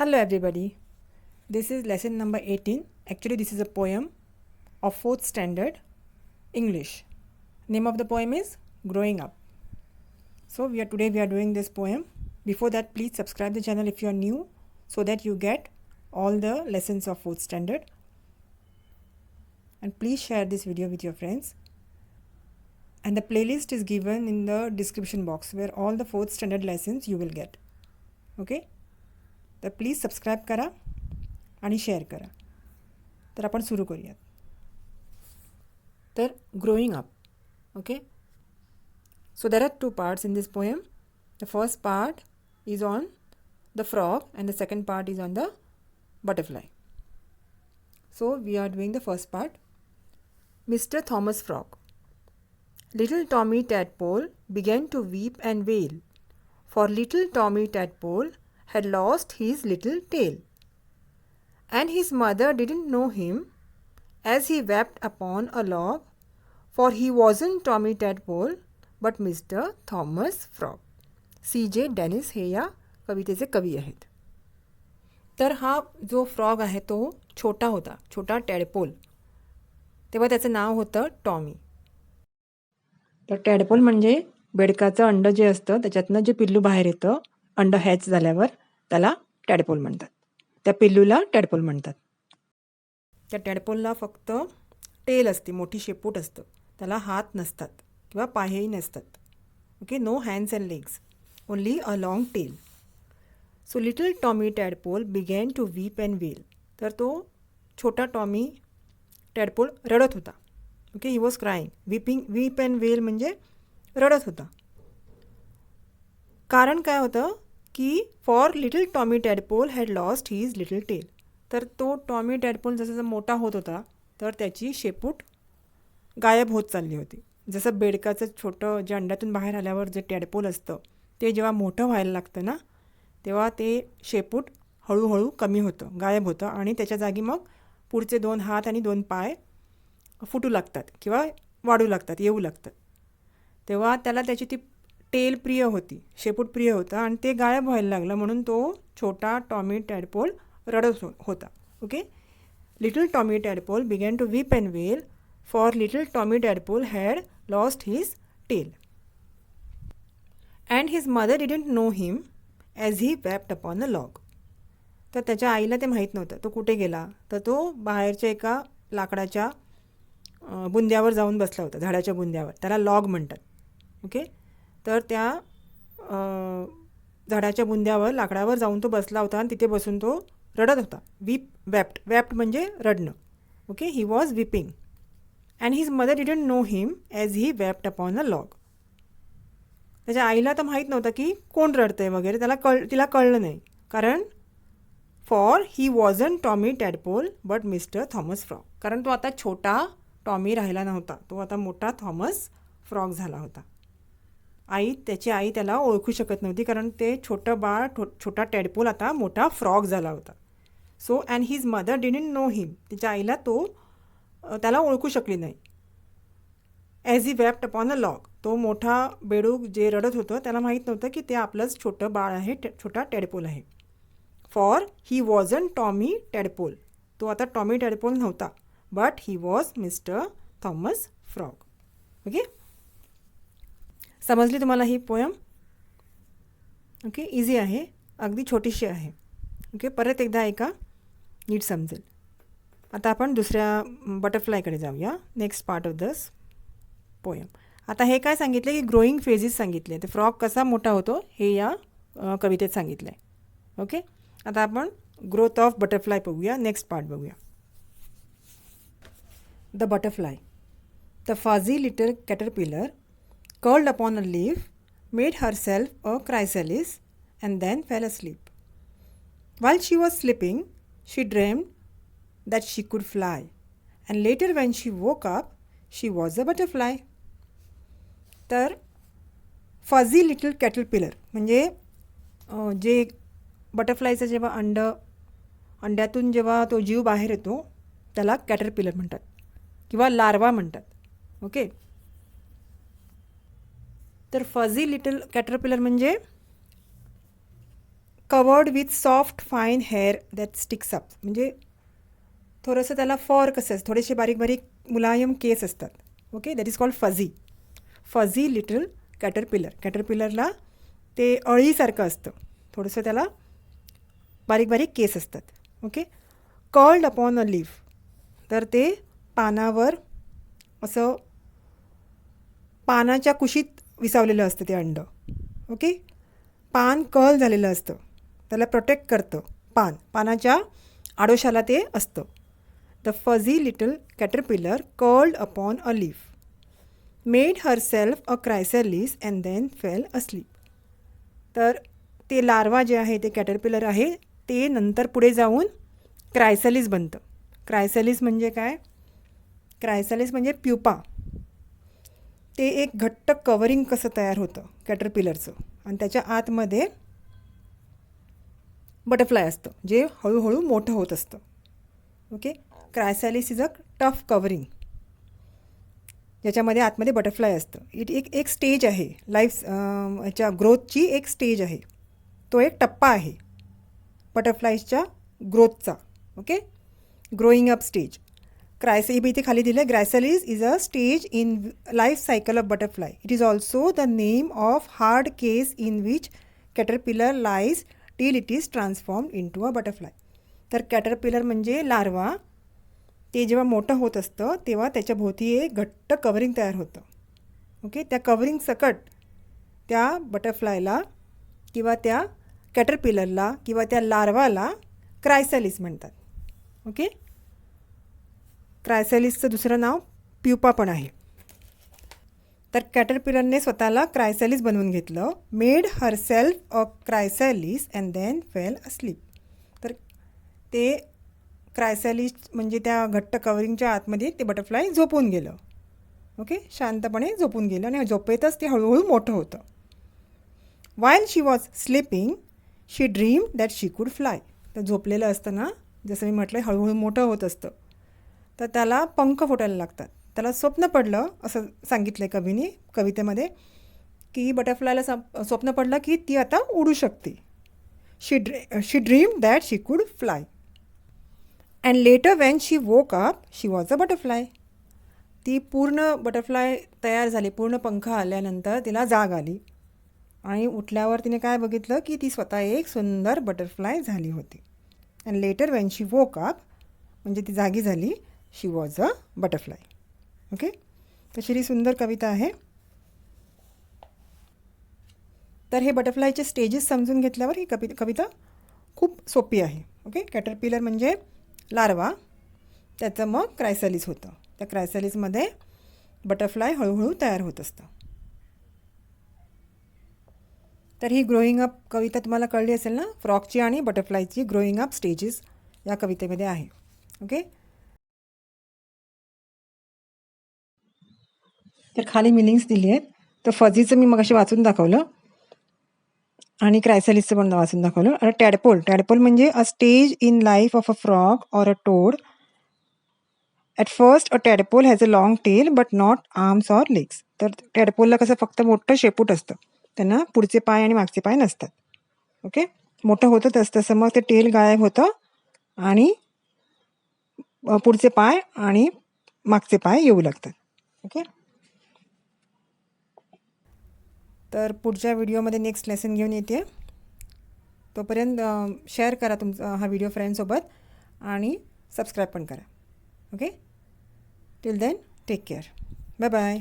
Hello everybody. This is lesson number 18. Actually this is a poem of 4th standard English. Name of the poem is Growing Up. So today we are doing this poem. Before that, please subscribe the channel if you are new so that you get all the lessons of 4th standard. And please share this video with your friends. And the playlist is given in the description box where all the 4th standard lessons you will get. Okay? तर please subscribe करा आणि share करा. तर आपण सुरू करूयात. तर growing up. Okay, so there are 2 parts in this poem. The first part is on the frog and the second part is on the butterfly. So we are doing the first part. Mr. Thomas Frog. Little Tommy Tadpole began to weep and wail, for little Tommy Tadpole had lost his little tail, and his mother didn't know him as he wept upon a log, for he wasn't Tommy Tadpole but Mr. Thomas Frog. C.J. Dennis हे या कवितेचे कवी आहेत. तर हा जो frog आहे तो छोटा होता, छोटा टॅडपोल. तेव्हा त्याचं नाव होतं टॉमी. तर टॅडपोल म्हणजे बेडकाचं अंड जे असतं त्याच्यातनं जे पिल्लू बाहेर येतं अंड हॅच झाल्यावर त्याला टॅडपोल म्हणतात. त्या पिल्लूला टॅडपोल म्हणतात. त्या टॅडपोलला फक्त टेल असते, मोठी शेपूट असतं. त्याला हात नसतात किंवा पायही नसतात. Okay, no hands and legs, only a long tail. So little Tommy tadpole began to weep and wail. तर तो छोटा टॉमी टॅडपोल रडत होता. Okay, he was crying. Weep and wail म्हणजे रडत होता. कारण काय होतं की for little Tommy tadpole had lost his little tail. तर तो टॉमी टॅडपोल जसं मोठा होत होता तर त्याची शेपूट गायब होत चालली होती. जसं बेडकाचं छोटं जे अंड्यातून बाहेर आल्यावर जे टॅडपोल असतं ते जेव्हा मोठं व्हायला लागतं ना तेव्हा ते शेपूट हळूहळू कमी होतं, गायब होतं आणि त्याच्या जागी मग पुढचे 2 हात आणि 2 पाय फुटू लागतात किंवा वाढू लागतात, येऊ लागतात. तेव्हा त्याला त्याची ती टेल प्रिय होती, शेपूट प्रिय होता आणि ते गायब व्हायला लागलं म्हणून तो छोटा टॉमी टॅडपोल रडत होता. Okay, little Tommy tadpole began to weep and wail, for little Tommy tadpole had lost his tail, and his mother didn't know him as he wept upon a log. तर त्याच्या आईला ते माहीत नव्हतं तो कुठे गेला. तर तो बाहेरच्या एका लाकडाच्या बुंद्यावर जाऊन बसला होता, झाडाच्या बुंद्यावर. त्याला लॉग म्हणतात. ओके, तर त्या झाडाच्या बुंद्यावर लाकडावर जाऊन तो बसला होता आणि तिथे बसून तो रडत होता. वेप्ट म्हणजे रडणं. Okay, he was weeping and his mother didn't know him as he wept upon a log. त्याच्या आईला तर माहीत नव्हतं की कोण रडतंय वगैरे. तिला कळलं नाही कारण for he वॉजन Tommy tadpole but mister Thomas frog. कारण तो आता छोटा टॉमी राहिला नव्हता, तो आता मोठा थॉमस फ्रॉग झाला होता. त्याची आई त्याला ओळखू शकत नव्हती कारण ते छोटं बाळ छोटा टॅडपोल आता मोठा फ्रॉग झाला होता. So and his mother didn't know हिम. तिच्या आईला त्याला ओळखू शकली नाही. As he wept upon a log. तो मोठा बेडूक जे रडत होतं त्याला माहीत नव्हतं की ते आपलंच छोटं बाळ आहे, छोटा टॅडपोल आहे. For he वॉजन Tommy tadpole. तो आता टॉमी टॅडपोल नव्हता but he was mister Thomas frog. Okay, समजली तुम्हाला ही पोयम? ओके, इझी आहे, अगदी छोटीशी आहे. ओके, परत एकदा ऐका, नीट समजेल. आता आपण दुसऱ्या बटरफ्लायकडे जाऊया. Next part of this poem. आता हे काय सांगितलं की ग्रोईंग फेजेस सांगितले. ते फ्रॉग कसा मोठा होतो हे या कवितेत सांगितलं आहे. ओके, आता आपण ग्रोथ ऑफ बटरफ्लाय बघूया. नेक्स्ट पार्ट बघूया. The butterfly. The fuzzy little caterpillar curled upon a leaf, made herself a chrysalis, and then fell asleep. While she was sleeping, she dreamed that she could fly, and later when she woke up, she was a butterfly. तर फझी little caterpillar म्हणजे जे बटरफ्लायचं जेव्हा अंड्यातून जेव्हा तो जीव बाहेर येतो त्याला कॅटरपिलर म्हणतात किंवा लार्वा म्हणतात. ओके, तर फझी लिटल कॅटरपिलर म्हणजे covered with soft fine hair that sticks up, म्हणजे थोडंसं त्याला फॉर कसं असतं, थोडेसे बारीक बारीक मुलायम केस असतात. Okay, that is called fuzzy little caterpillar. कॅटरपिलरला ते अळीसारखं असतं, थोडंसं त्याला बारीक बारीक केस असतात. Okay, curled upon a leaf, तर ते पानावर असं पानाच्या कुशीत विसावलेलं असतं ते अंड. ओके, पान कर्ल झालेलं असतं, त्याला प्रोटेक्ट करतं पानाच्या आडोशाला ते असतं. The fuzzy little caterpillar curled upon a leaf made herself a chrysalis and then fell asleep. तर ते लार्वा जे आहे ते कॅटरपिलर आहे, ते नंतर पुढे जाऊन क्रायसॅलिस बनतं. क्रायसॅलिस म्हणजे काय? क्रायसॅलिस म्हणजे प्युपा. ते एक घट्ट कवरिंग कसं तयार होतं कॅटरपिलरचं, आणि त्याच्या आतमध्ये बटरफ्लाय असतं जे हळूहळू मोठं होत असतं. Okay, chrysalis is a tough covering ज्याच्यामध्ये आतमध्ये बटरफ्लाय असतं. एक स्टेज आहे लाईफ ह्याच्या ग्रोथची, एक स्टेज आहे, तो एक टप्पा आहे बटरफ्लायच्या ग्रोथचा. Okay, growing up stage. इथे खाली दिलं, chrysalis is a stage in life cycle of butterfly. It is also the name of hard case in which caterpillar lies till it is transform in to a butterfly. तर caterpillar म्हणजे larva, ते जेव्हा मोठं होत असतं तेव्हा त्याच्या भोवती एक घट्ट कवरिंग तयार होतं. ओके, त्या कवरिंग सकट त्या बटरफ्लायला किंवा त्या कॅटरपिलरला किंवा त्या लार्वाला क्रायसॅलिस म्हणतात. ओके, क्रायसॅलिसचं दुसरं नाव प्युपा पण आहे. तर कॅटरपिलरने स्वतःला क्रायसॅलिस बनवून घेतलं. Made herself a chrysalis and then fell asleep. तर ते क्रायसॅलिस म्हणजे त्या घट्ट कवरिंगच्या आतमध्ये ते बटरफ्लाय झोपून गेलं. ओके, शांतपणे झोपून गेलं आणि झोपेतच ते हळूहळू मोठं होतं. While she was sleeping she dream that she could fly. तर झोपलेलं असतं ना, जसं मी म्हटलं हळूहळू मोठं होत असतं, तर त्याला पंख फुटायला लागतात. त्याला स्वप्न पडलं असं सांगितलं आहे कवितेमध्ये, की बटरफ्लायला स्वप्न पडलं की ती आता उडू शकते. शी dream that she could fly. And later when she woke up she was a butterfly. ती पूर्ण बटरफ्लाय तयार झाली, पूर्ण पंख आल्यानंतर तिला जाग आली आणि उठल्यावर तिने काय बघितलं की ती स्वतः एक सुंदर बटरफ्लाय झाली होती. And later when she woke up म्हणजे ती जागी झाली, शी वॉज अ बटरफ्लाय. ओके, तशी ही सुंदर कविता आहे. तर हे बटरफ्लायचे स्टेजेस समजून घेतल्यावर ही कविता खूप सोपी आहे. ओके, कॅटरपिलर म्हणजे लार्वा, त्याचं मग क्रायसॅलिस होतं. त्या क्रायसॅलिसमध्ये बटरफ्लाय हळूहळू तयार होत असतं. तर ही ग्रोईंग अप कविता तुम्हाला कळली असेल ना, फ्रॉकची आणि बटरफ्लायची ग्रोईंग अप स्टेजेस या कवितेमध्ये आहे. ओके, तर खाली मिनिंग्स दिली आहेत. तर फझीचं मी मगाशी वाचून दाखवलं आणि क्रायसॅलिसचं पण वाचून दाखवलं. आणि टॅडपोल म्हणजे a stage in life of a frog or a toad. At first a tadpole has a long tail but not arms or legs. तर टॅडपोलला कसं फक्त मोठं शेपूट असतं, त्यांना पुढचे पाय आणि मागचे पाय नसतात. ओके, मोठं होतं तसं मग ते टेल गायब होतं आणि पुढचे पाय आणि मागचे पाय येऊ लागतात. ओके, तर पुढच्या व्हिडिओमध्ये नेक्स्ट लेसन घेऊन येते. तोपर्यंत शेअर करा तुमचा हा व्हिडिओ फ्रेंडसोबत आणि सबस्क्राईब पण करा. Okay, till then take care. Bye bye.